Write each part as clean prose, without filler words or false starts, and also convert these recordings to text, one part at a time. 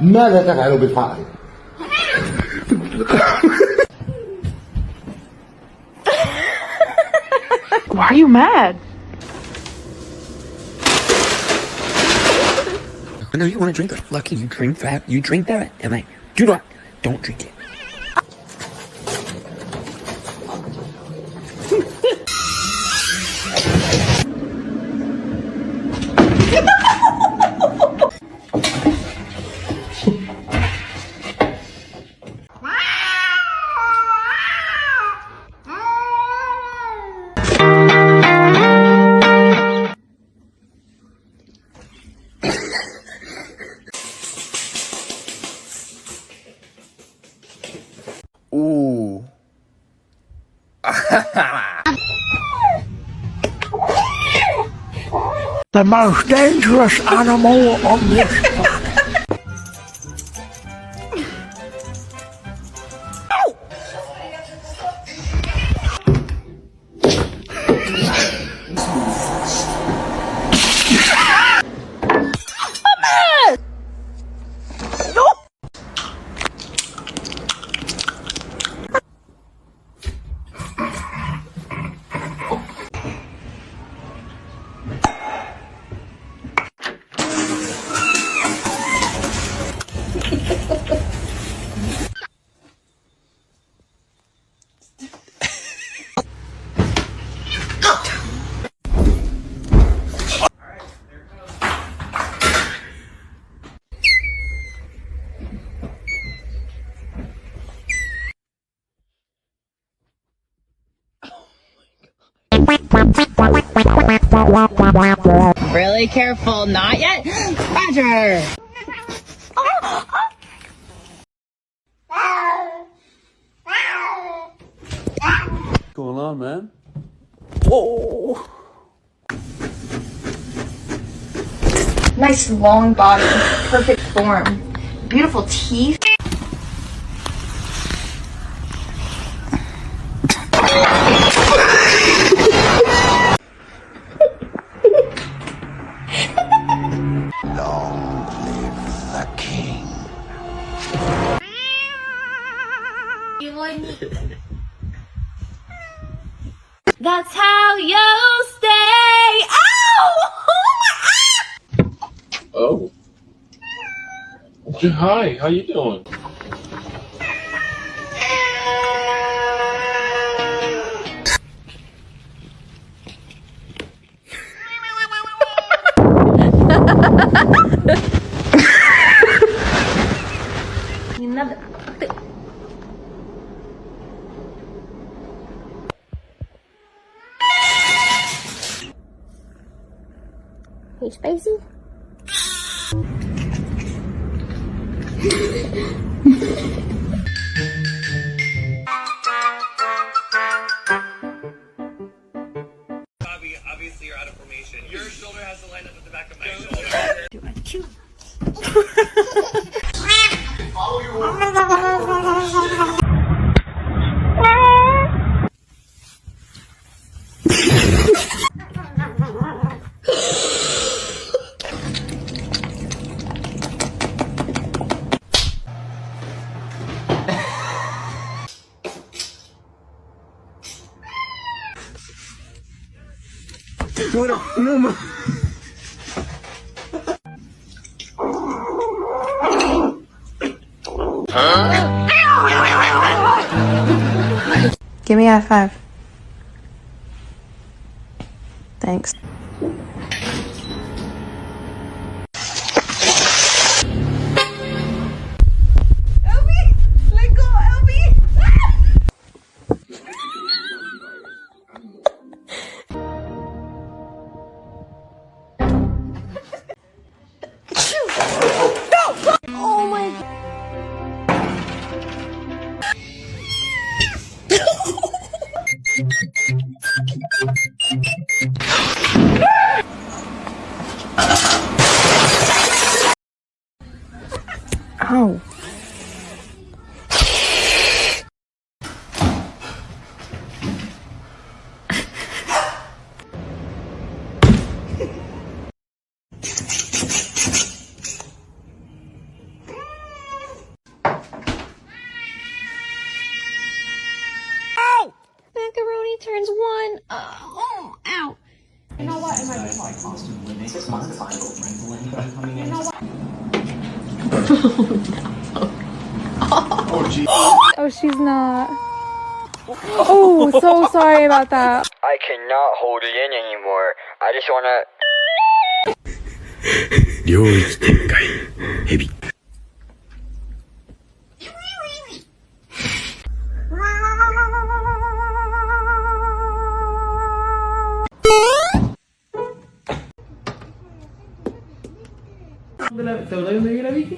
ماذا تفعل بالفأر؟ Why are you mad? I know you want to drink it. Lucky you drink that. You drink that, and I do not. Don't drink it. Ooh. The most dangerous animal on this planet. Really careful, not yet. Roger. What's going on, man? Whoa! Nice long body, perfect form, beautiful teeth. Long live the king. That's how you stay. Oh. Hi, how you doing? Hey, spicy. Obviously, you're out of formation. Your shoulder has to line up with the back of my shoulder. Do I chew? Follow your Give me a high five. Thanks. Ow. You know what? It might be hard. You know what? Oh, she's not. Oh, so sorry about that. I cannot hold it in anymore. I just wanna. 領域展開ヘビ ¿Te acordás dónde vive la Vicky?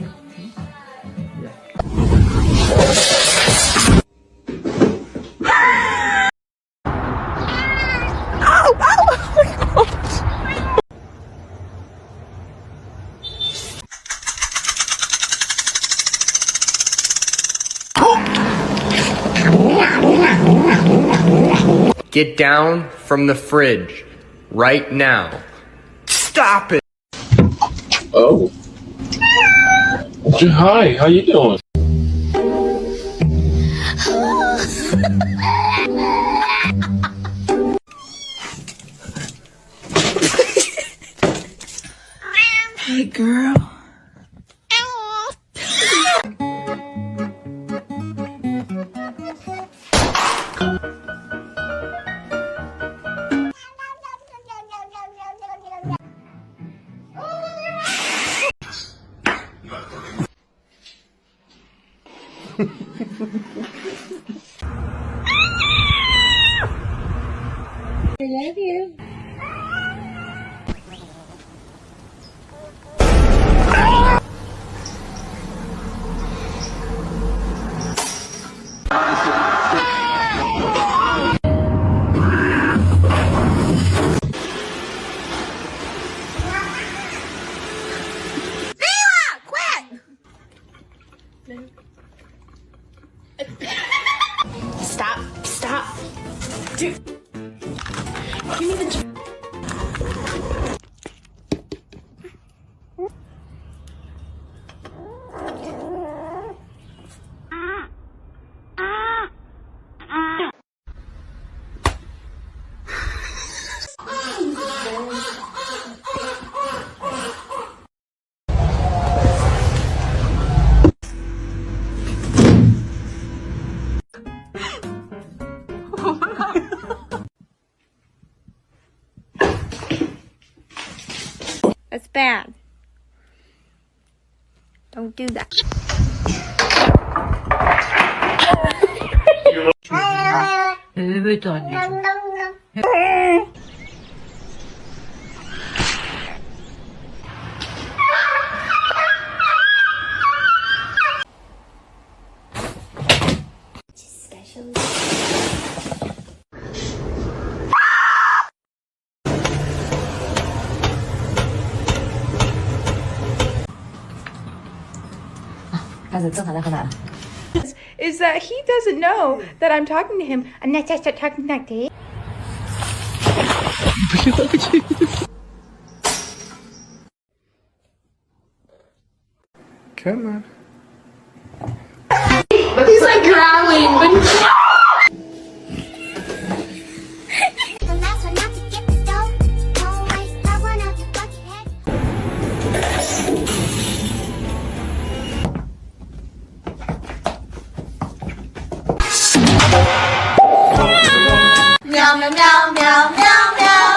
Get down from the fridge right now. Stop it! Oh. Hi, how you doing? Hey, girl. I love you. Stop. Dude. Give me the... That's bad. Don't do that. Is that he doesn't know that I'm talking to him, and I just start talking like this. Come on. He's like growling, but Meow, meow, meow, meow, meow, meow.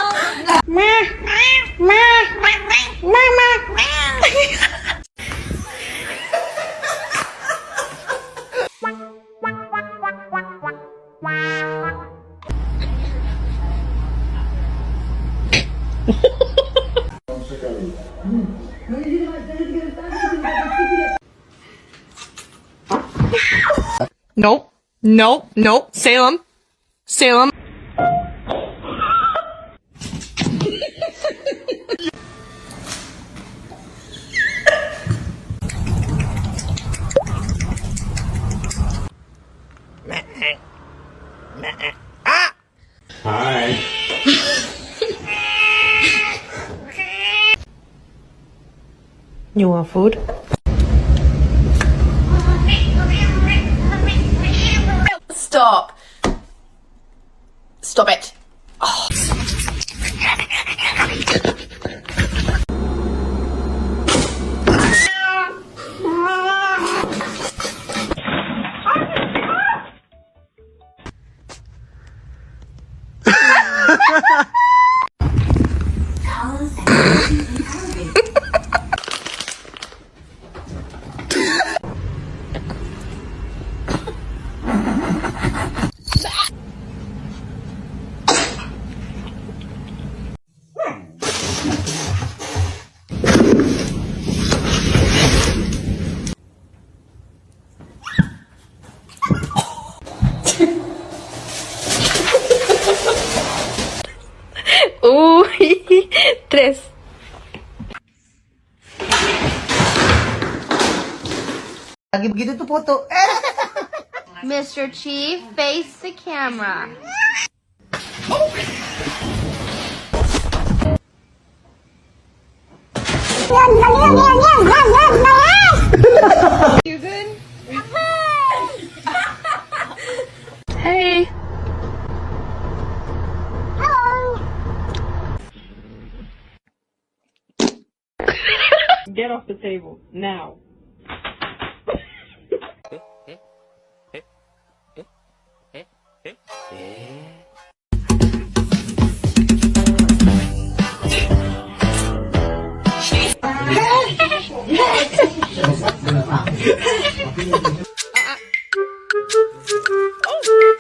Nope. Salem. Hi. You want food? Stop it. Tres. Lagi begitu tuh foto. Mr. Chief, face the camera. You good? Hey. Get off the table, now.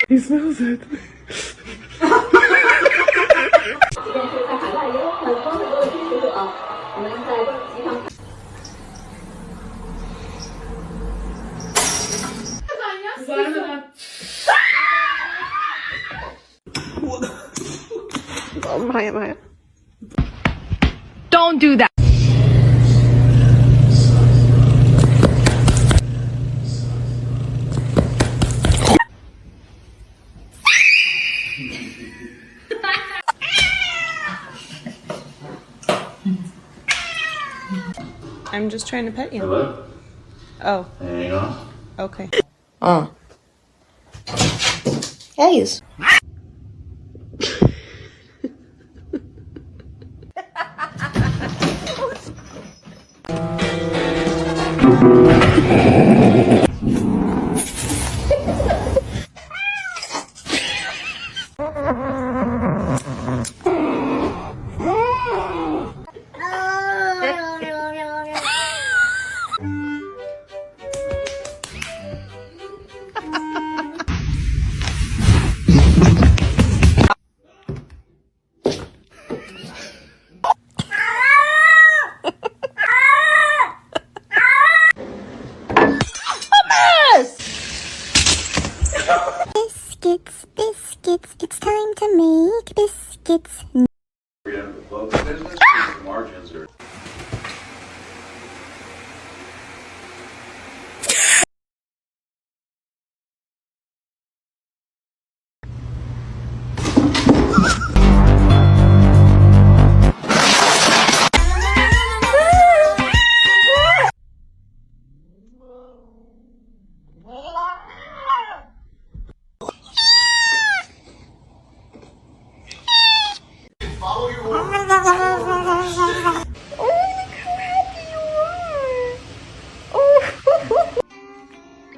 He smells it. Don't do that. I'm just trying to pet you. Hello? Oh, Hang on. okay. Guys. Biscuits, biscuits, it's time to make biscuits. Well, the business margins are. Follow your rules.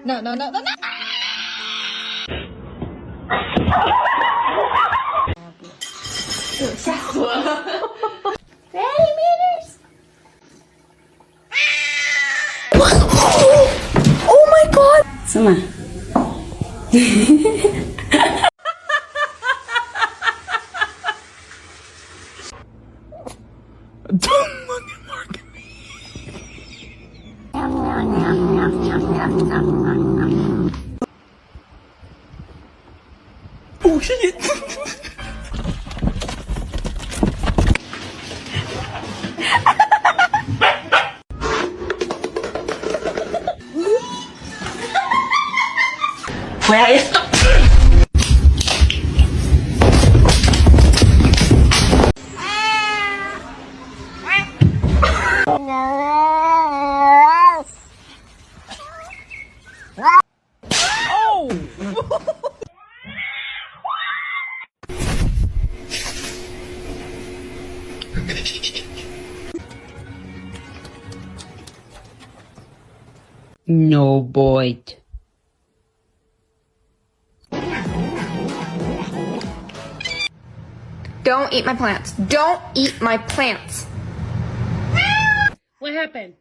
No, no, no, no, no. Ready, meters? Oh my god! Sama. Don't look at Mark. Oh shit! Where is the... No, boy. Don't eat my plants. Don't eat my plants. What happened?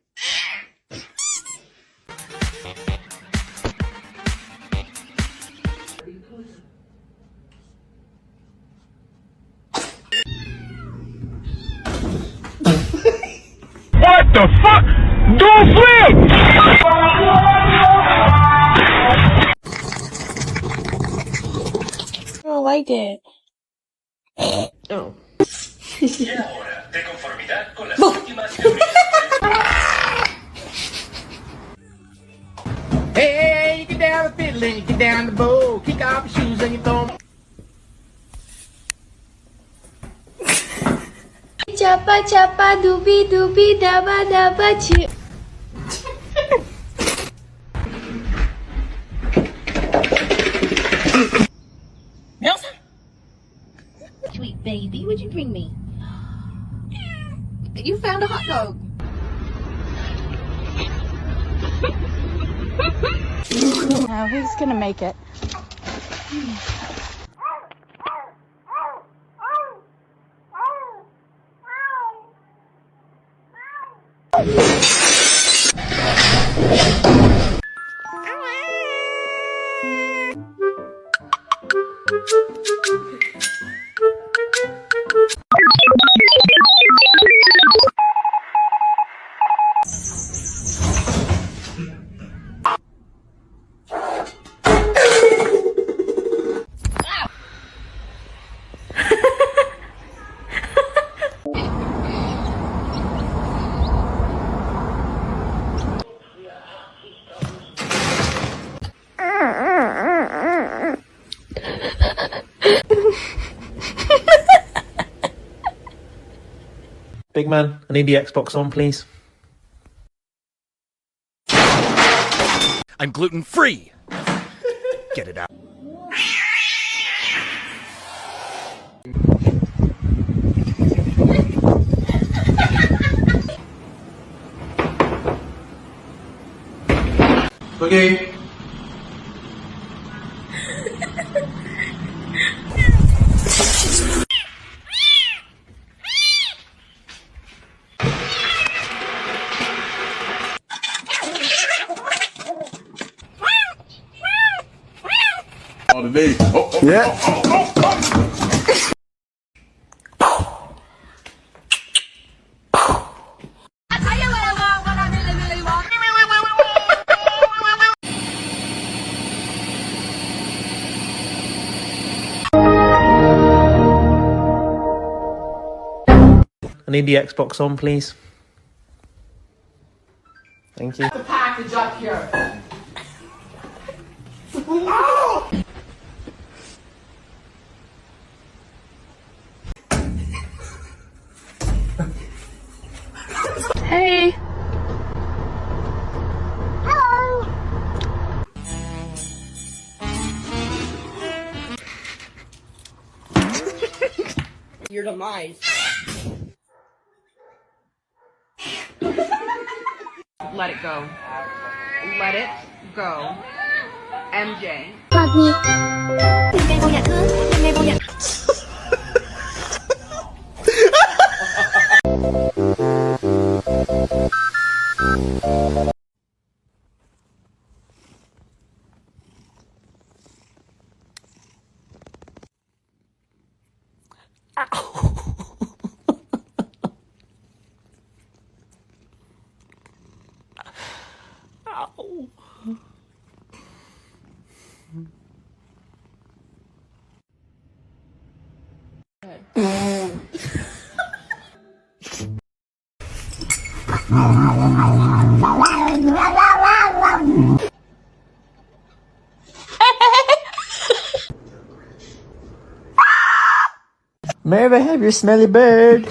What the fuck? Don't flip! I don't like it. Oh. Hey, you get down the fiddle and you get down the bow. Kick off your shoes and you throw 'em. Chapa chapa dubi dubi daba daba chi. Nelson? Sweet baby, what'd you bring me? You found a hot dog. Now who's gonna make it? Big man, I need the Xbox on, please. I'm gluten free. Get it out. Okay. Today. I need the Xbox on, please. Thank you. The package up here. Hey. Hello. Your demise. Let it go. Let it go. MJ. Hug me. May I have your smelly bird?